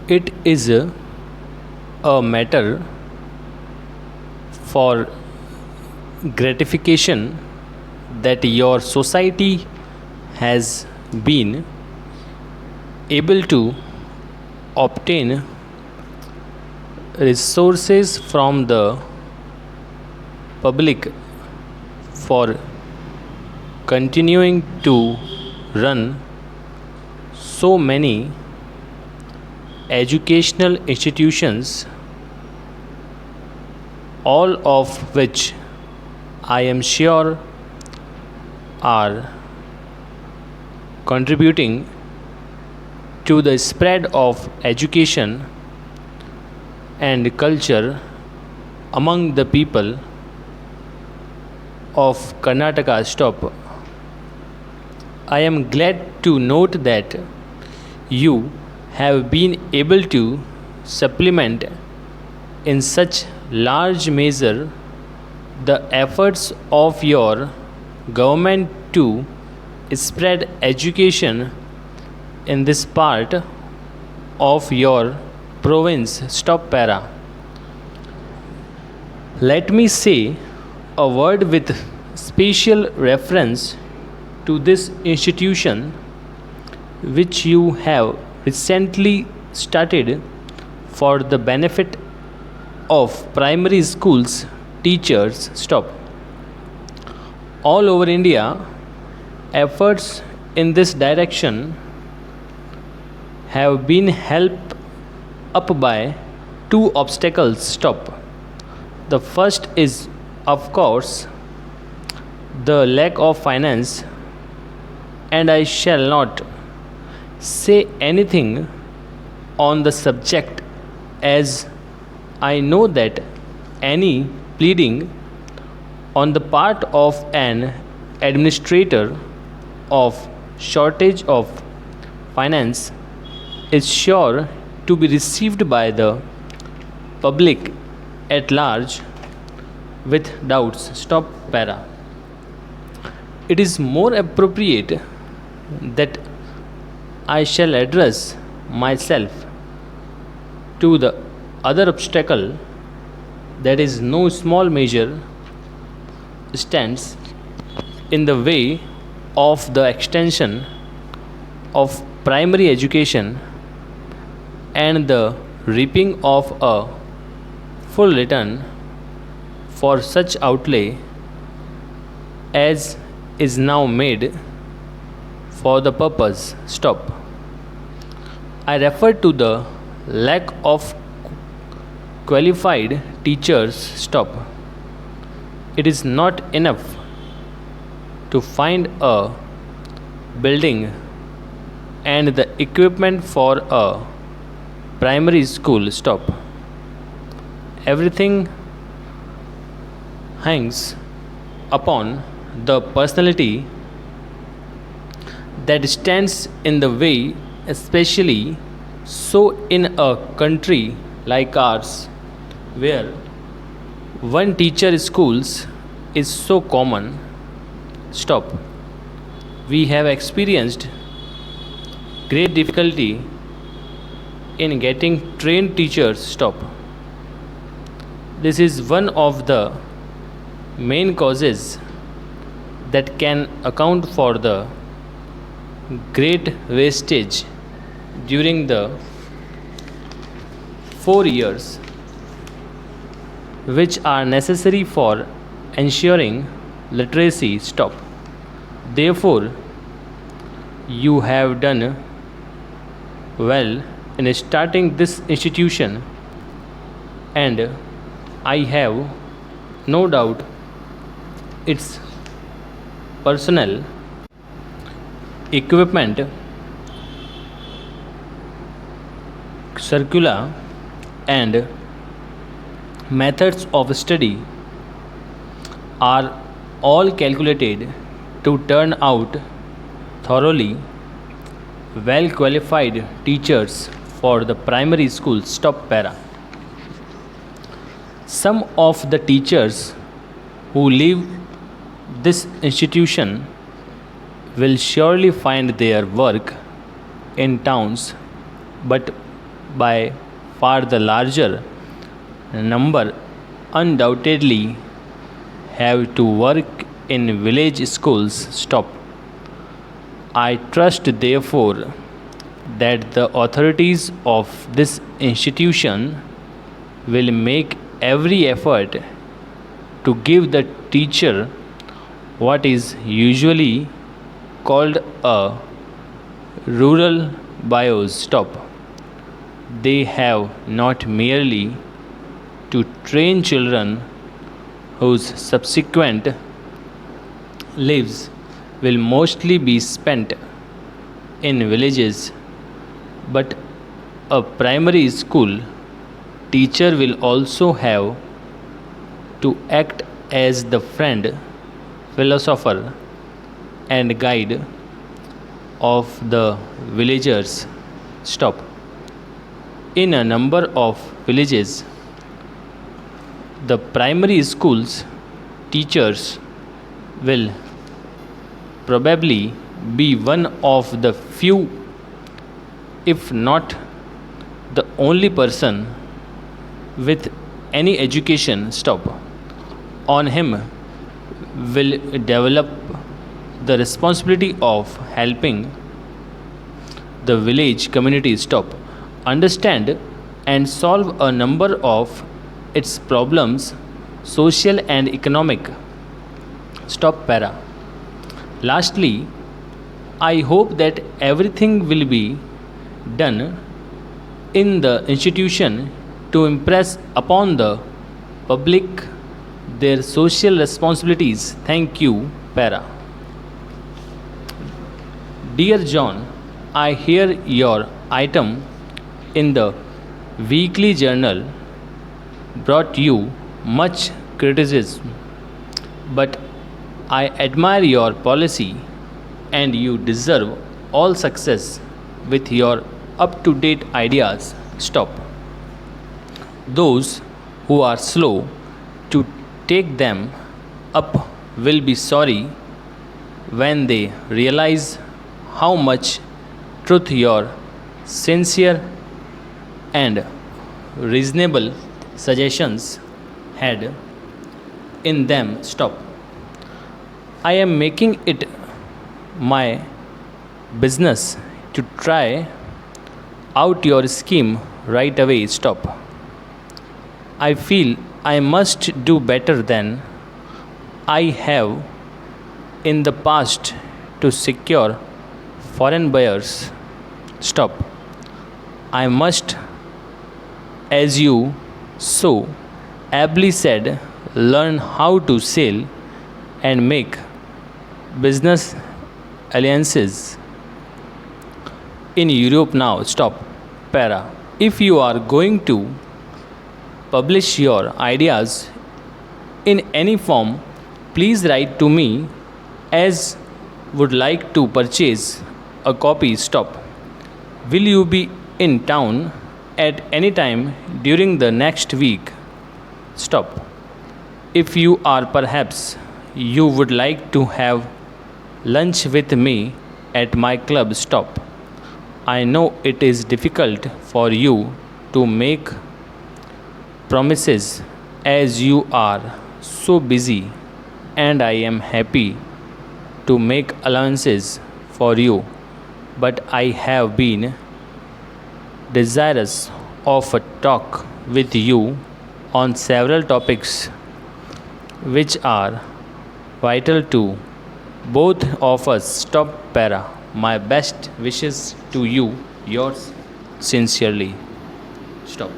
It is a matter for gratification that your society has been able to obtain resources from the public for continuing to run so many educational institutions, all of which I am sure are contributing to the spread of education and culture among the people of Karnataka. Stop. I am glad to note that you have been able to supplement in such large measure the efforts of your government to spread education in this part of your province. Stop para. Let me say a word with special reference to this institution which you have recently started for the benefit of primary schools teachers. Stop. All over India, efforts in this direction have been helped up by two obstacles. Stop. The first is, of course, the lack of finance, and I shall not say anything on the subject as I know that any pleading on the part of an administrator of shortage of finance is sure to be received by the public at large with doubts. Stop para. It is more appropriate that I shall address myself to the other obstacle that is no small measure stands in the way of the extension of primary education and the reaping of a full return for such outlay as is now made for the purpose. Stop. I refer to the lack of qualified teachers. Stop. It is not enough to find a building and the equipment for a primary school. Stop. Everything hangs upon the personality that stands in the way, especially so in a country like ours where one teacher schools is so common. Stop. We have experienced great difficulty in getting trained teachers. Stop. This is one of the main causes that can account for the great wastage during the 4 years which are necessary for ensuring literacy. Stop. Therefore, you have done well in starting this institution, and I have no doubt its personnel, equipment, curricula, and methods of study are all calculated to turn out thoroughly well qualified teachers for the primary schools. Stop para. Some of the teachers who leave this institution will surely find their work in towns, but by far the larger number undoubtedly have to work in village schools. Stop. I trust, therefore, that the authorities of this institution will make every effort to give the teacher what is usually called a rural bios. Stop. They have not merely to train children whose subsequent lives will mostly be spent in villages, but a primary school teacher will also have to act as the friend, philosopher, and guide of the villagers. Stop. In a number of villages, the primary schools teachers will probably be one of the few, if not the only person with any education. Stop. On him will develop the responsibility of helping the village community. Stop. Understand and solve a number of its problems, social and economic. Stop para. Lastly, I hope that everything will be done in the institution to impress upon the public their social responsibilities. Thank you, para. Dear John, I hear your item in the weekly journal brought you much criticism, but I admire your policy and you deserve all success with your up to date ideas. Stop. Those who are slow to take them up will be sorry when they realize how much truth your sincere and reasonable suggestions had in them. Stop. I am making it my business to try out your scheme right away. Stop. I feel I must do better than I have in the past to secure foreign buyers. Stop. I must, as you so ably said, learn how to sail and make business alliances in Europe now. Stop. Para. If you are going to publish your ideas in any form, please write to me, as would like to purchase a copy. Stop. Will you be in town at any time during the next week? Stop. If you are, perhaps you would like to have lunch with me at my club. Stop. I know it is difficult for you to make promises as you are so busy, and I am happy to make allowances for you, but I have been desirous of a talk with you on several topics which are vital to both of us. Stop. Para. My best wishes to you. Yours sincerely. Stop.